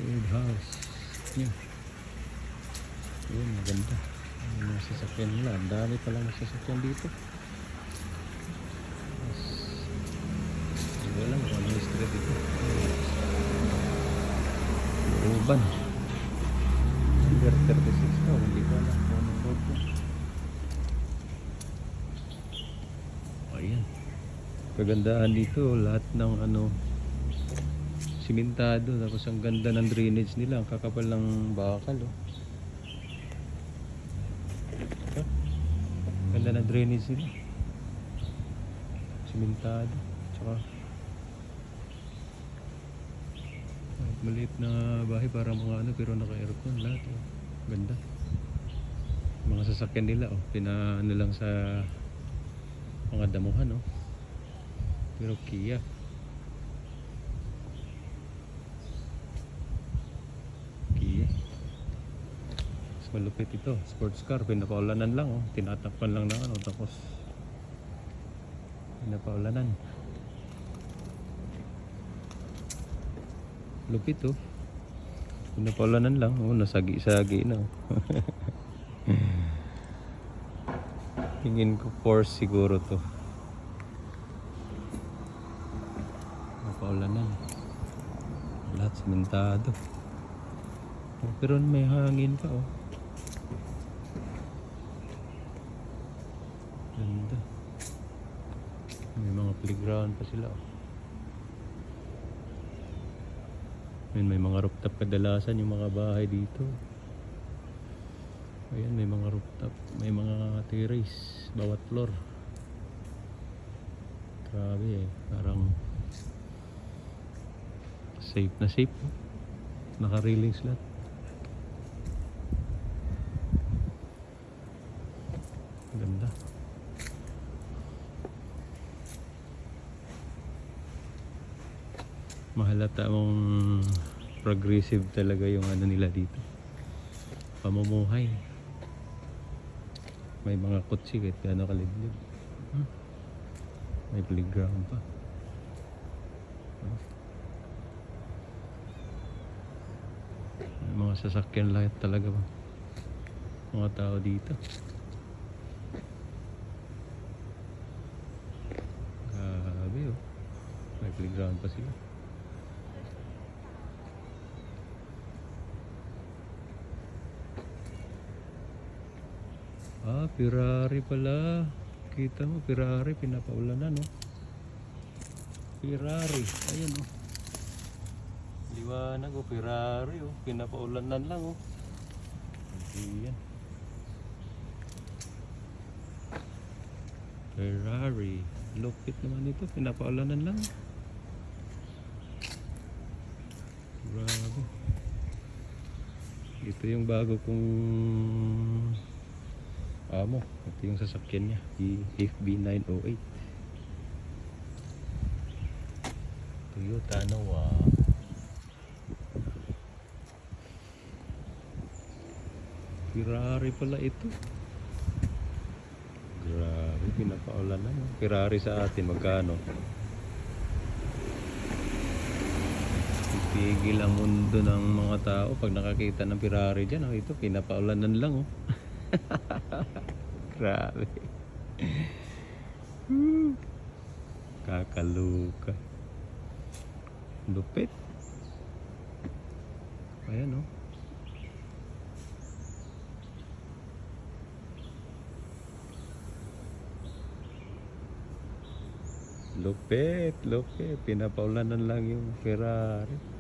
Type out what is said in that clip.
Old house. Yan. Yun, maganda. Yung mga sasakyan nila. Ang dami palang sasakyan dito. Yes. Hindi ko alam kung ano yung street dito. Urban. Number 36 daw. Hindi ko alam kung anong road ko. Ayan. Kagandahan dito. Lahat ng ano simentado. Tapos ang ganda ng drainage nila. Ang kakapal ng bakal. Oh. Ganda ng drainage nila. Simentado. Tsaka maliit na bahay para mga ano pero naka-aircon lahat. Oh. Ganda. Mga sasakyan nila oh, pinaano lang sa mga damuhan oh. Pero Kia. Kia. Mas malupit ito, sports car, pinapaulanan lang oh. Tinatakpan lang na ano tapos pinapaulanan. Lupit oh. Pinapaulanan lang oh, nasagi-sagi na oh. Tingin ko Porsche siguro to. Napaulanan. Lahat simentado. Oh, pero may hangin pa oh. Ganda. May mga playground pa sila oh. May mga rooftop kadalasan yung mga bahay dito. Ayan, may mga rooftop, may mga terrace bawat floor. Grabe eh, parang safe na safe. Naka-railings lahat. Ganda. Mahalata mong progressive talaga yung ano nila dito. Pamumuhay. May mga kotse kahit gaano kalidlib. May playground pa. May mga sasakyan lahat talaga ba. Mga tao dito. Grabe oh. May playground pa sila. Ah, Ferrari pala. Kita mo, Ferrari, pinapaulanan, no? Ferrari, ayan, oh. Liwanag, oh, Ferrari, oh. Pinapaulanan lang, oh. Ayan. Ferrari. Lupit naman ito, pinapaulanan lang. Grabe. Ito yung bago kong amo. Ito yung sasakyan niya, FB908 Toyota Noah. Ferrari pala ito. Grabe, pinapaulanan no? Ferrari sa atin magkano? Pipigil ang mundo ng mga tao pag nakakita ng Ferrari dyan. Oh, ito pinapaulanan lang oh. Grabe. Kakaluka. Lupit. Ayan oh. Lupit, lupit. Pinapaulanan lang yung Ferrari.